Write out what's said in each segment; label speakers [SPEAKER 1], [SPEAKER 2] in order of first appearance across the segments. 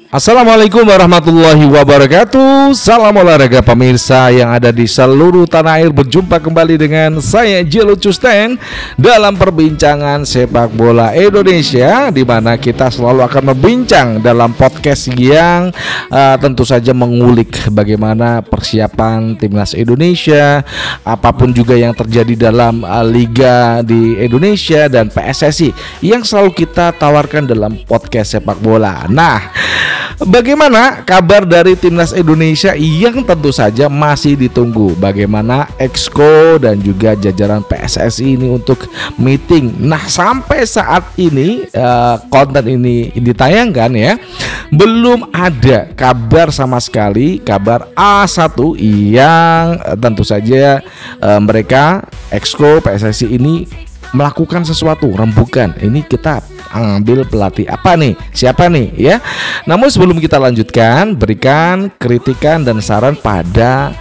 [SPEAKER 1] Assalamualaikum warahmatullahi wabarakatuh. Salam olahraga pemirsa yang ada di seluruh tanah air. Berjumpa kembali dengan saya Jelo Custen dalam perbincangan sepak bola Indonesia, di mana kita selalu akan berbincang dalam podcast yang tentu saja mengulik bagaimana persiapan timnas Indonesia, apapun juga yang terjadi dalam liga di Indonesia dan PSSI yang selalu kita tawarkan dalam podcast sepak bola. Nah, bagaimana kabar dari timnas Indonesia yang tentu saja masih ditunggu? Bagaimana Exco dan juga jajaran PSSI ini untuk meeting? Nah, sampai saat ini konten ini ditayangkan ya, belum ada kabar sama sekali, kabar A1 yang tentu saja mereka Exco PSSI ini melakukan sesuatu rembukan. Ini kita ambil pelatih apa nih, siapa nih ya. Namun sebelum kita lanjutkan, berikan kritikan dan saran pada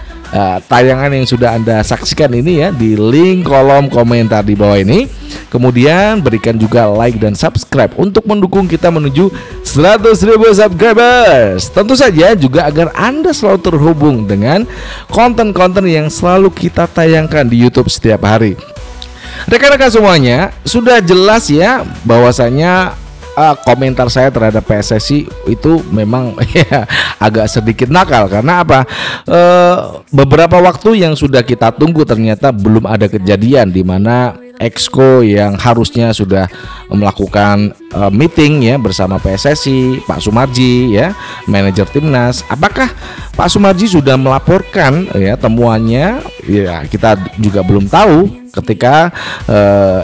[SPEAKER 1] tayangan yang sudah Anda saksikan ini ya, di link kolom komentar di bawah ini. Kemudian berikan juga like dan subscribe untuk mendukung kita menuju 100.000 subscribers. Tentu saja juga agar Anda selalu terhubung dengan konten-konten yang selalu kita tayangkan di YouTube setiap hari. Rekan-rekan semuanya, sudah jelas ya bahwasanya komentar saya terhadap PSSI itu memang ya, agak sedikit nakal. Karena apa? Beberapa waktu yang sudah kita tunggu ternyata belum ada kejadian di mana Exco yang harusnya sudah melakukan meeting ya bersama PSSI, Pak Sumarji ya, manajer timnas. Apakah Pak Sumarji sudah melaporkan ya temuannya? Ya, kita juga belum tahu. Ketika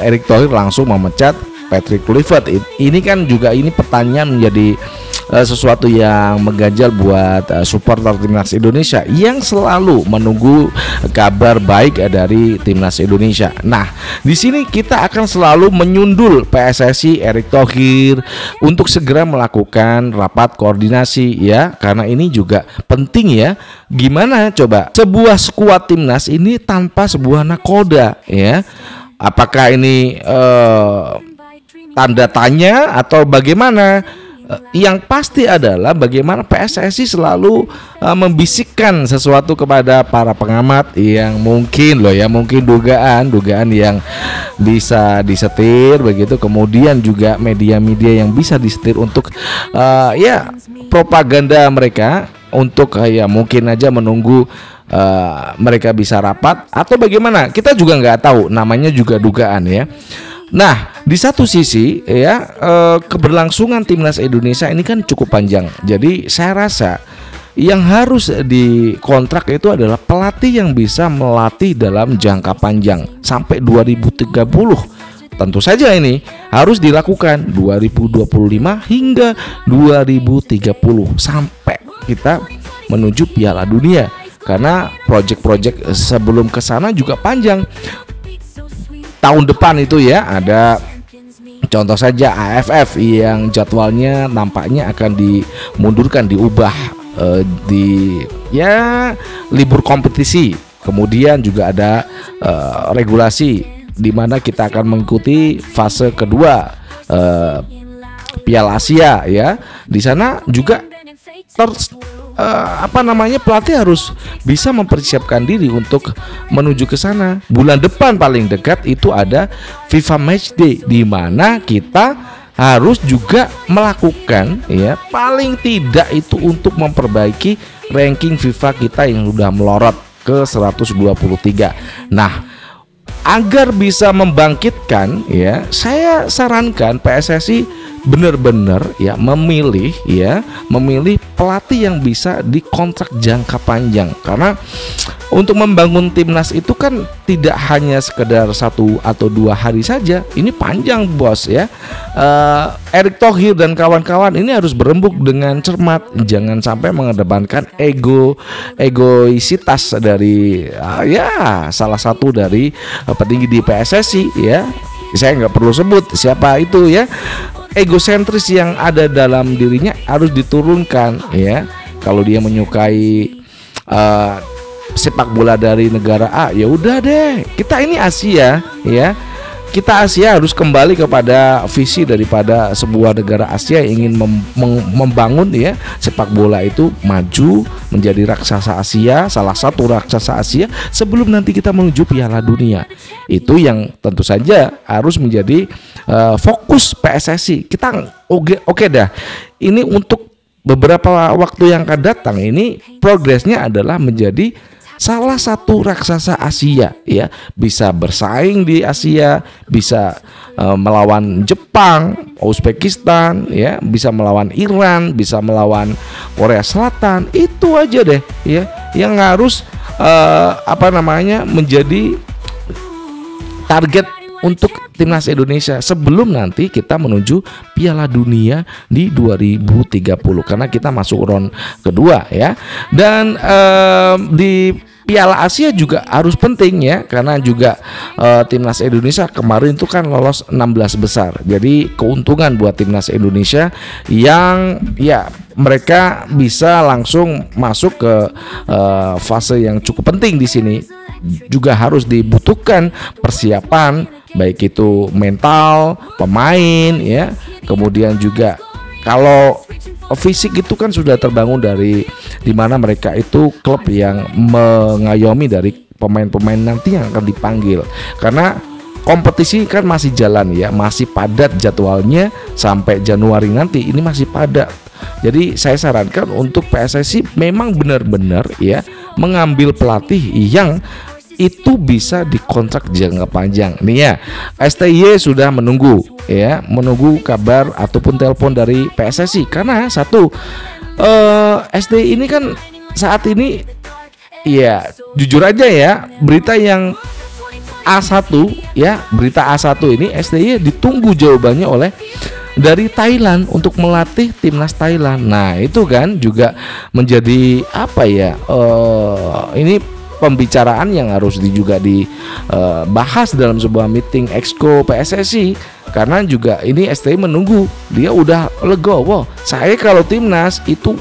[SPEAKER 1] Erick Thohir langsung memecat Patrick Kluivert, ini kan juga ini pertanyaan menjadi sesuatu yang mengganjal buat supporter timnas Indonesia yang selalu menunggu kabar baik dari timnas Indonesia. Nah, di sini kita akan selalu menyundul PSSI Erick Thohir untuk segera melakukan rapat koordinasi ya, karena ini juga penting ya. Gimana coba sebuah skuad timnas ini tanpa sebuah nakoda ya? Apakah ini tanda tanya atau bagaimana? Yang pasti adalah bagaimana PSSI selalu membisikkan sesuatu kepada para pengamat yang mungkin mungkin dugaan yang bisa disetir begitu, kemudian juga media-media yang bisa disetir untuk ya propaganda mereka untuk ya mungkin aja menunggu mereka bisa rapat atau bagaimana, kita juga nggak tahu, namanya juga dugaan ya. Nah, di satu sisi ya keberlangsungan timnas Indonesia ini kan cukup panjang. Jadi saya rasa yang harus dikontrak itu adalah pelatih yang bisa melatih dalam jangka panjang sampai 2030. Tentu saja ini harus dilakukan 2025 hingga 2030 sampai kita menuju Piala Dunia. Karena proyek-proyek sebelum ke sana juga panjang. Tahun depan itu ya ada contoh saja AFF yang jadwalnya nampaknya akan dimundurkan, diubah di ya libur kompetisi. Kemudian juga ada regulasi di mana kita akan mengikuti fase kedua Piala Asia ya. Di sana juga pelatih harus bisa mempersiapkan diri untuk menuju ke sana. Bulan depan paling dekat itu ada FIFA Matchday, di mana kita harus juga melakukan ya paling tidak itu untuk memperbaiki ranking FIFA kita yang sudah melorot ke 123. Nah, agar bisa membangkitkan ya, saya sarankan PSSI benar-benar ya memilih pelatih yang bisa dikontrak jangka panjang. Karena untuk membangun timnas itu kan tidak hanya sekedar 1 atau 2 hari saja, ini panjang bos ya. Erick Thohir dan kawan-kawan ini harus berembuk dengan cermat, jangan sampai mengedepankan egoisitas dari ya salah satu dari petinggi di PSSI ya. Saya nggak perlu sebut siapa itu ya. Egosentris yang ada dalam dirinya harus diturunkan ya. Kalau dia menyukai sepak bola dari negara A, ya udah deh, kita ini Asia ya. kita Asia harus kembali kepada visi daripada sebuah negara Asia yang ingin membangun ya sepak bola itu maju menjadi raksasa Asia, salah satu raksasa Asia sebelum nanti kita menuju Piala Dunia. Itu yang tentu saja harus menjadi fokus PSSI. Kita oke dah. Ini untuk beberapa waktu yang akan datang ini progresnya adalah menjadi salah satu raksasa Asia ya, bisa bersaing di Asia, bisa melawan Jepang, Uzbekistan ya, bisa melawan Iran, bisa melawan Korea Selatan. Itu aja deh ya yang harus menjadi target untuk timnas Indonesia sebelum nanti kita menuju Piala Dunia di 2030 karena kita masuk round kedua ya. Dan di Piala Asia juga harus penting ya karena juga timnas Indonesia kemarin itu kan lolos 16 besar. Jadi keuntungan buat timnas Indonesia yang ya mereka bisa langsung masuk ke fase yang cukup penting di sini. Juga harus dibutuhkan persiapan baik itu mental pemain ya, kemudian juga kalau fisik itu kan sudah terbangun dari dimana mereka itu klub yang mengayomi dari pemain-pemain nanti yang akan dipanggil karena kompetisi kan masih jalan ya, masih padat jadwalnya sampai Januari nanti ini masih padat. Jadi saya sarankan untuk PSSI memang benar-benar ya mengambil pelatih yang itu bisa dikontrak jangka panjang. Nih ya, STY sudah menunggu kabar ataupun telepon dari PSSI karena satu STY ini kan saat ini ya jujur aja ya berita yang A1 ya, berita A1 ini STY ditunggu jawabannya oleh dari Thailand untuk melatih timnas Thailand. Nah itu kan juga menjadi ini pembicaraan yang harus juga dibahas dalam sebuah meeting exco PSSI karena juga ini STY menunggu, dia udah legowo. Saya kalau timnas itu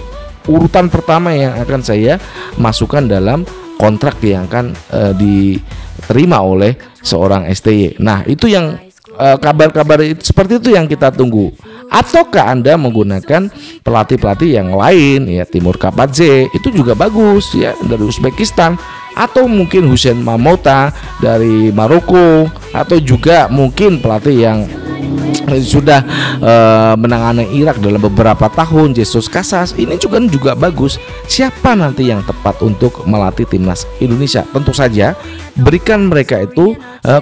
[SPEAKER 1] urutan pertama yang akan saya masukkan dalam kontrak yang akan diterima oleh seorang STY. Nah itu yang kabar-kabar seperti itu yang kita tunggu. Ataukah Anda menggunakan pelatih-pelatih yang lain ya, Timur Kapadze itu juga bagus ya dari Uzbekistan, atau mungkin Hussein Mamouta dari Maroko, atau juga mungkin pelatih yang sudah menangani Irak dalam beberapa tahun, Jesus Casas ini juga bagus. Siapa nanti yang tepat untuk melatih timnas Indonesia? Tentu saja berikan mereka itu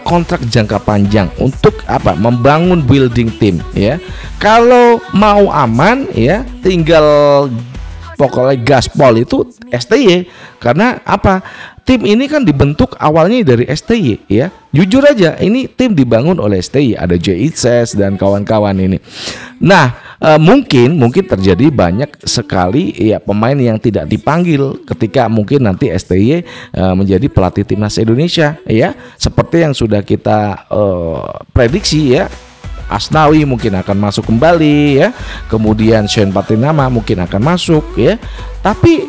[SPEAKER 1] kontrak jangka panjang untuk membangun building tim ya. Kalau mau aman ya tinggal pokoknya gaspol itu STY karena tim ini kan dibentuk awalnya dari STY ya. Jujur aja ini tim dibangun oleh STY, ada JICS dan kawan-kawan ini. Nah mungkin terjadi banyak sekali ya pemain yang tidak dipanggil ketika mungkin nanti STY menjadi pelatih timnas Indonesia ya, seperti yang sudah kita prediksi ya. Asnawi mungkin akan masuk kembali ya, kemudian Shen Patinama mungkin akan masuk ya, tapi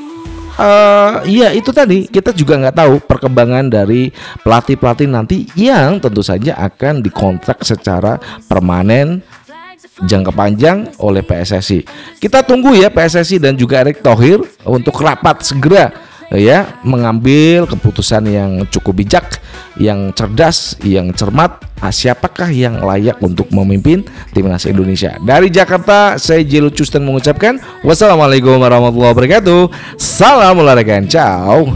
[SPEAKER 1] ya itu tadi kita juga nggak tahu perkembangan dari pelatih nanti yang tentu saja akan dikontrak secara permanen jangka panjang oleh PSSI. Kita tunggu ya PSSI dan juga Erick Thohir untuk rapat segera ya mengambil keputusan yang cukup bijak, yang cerdas, yang cermat. Siapakah yang layak untuk memimpin timnas Indonesia? Dari Jakarta, saya Jelo Custen mengucapkan wassalamualaikum warahmatullahi wabarakatuh. Salam olahraga, ciao.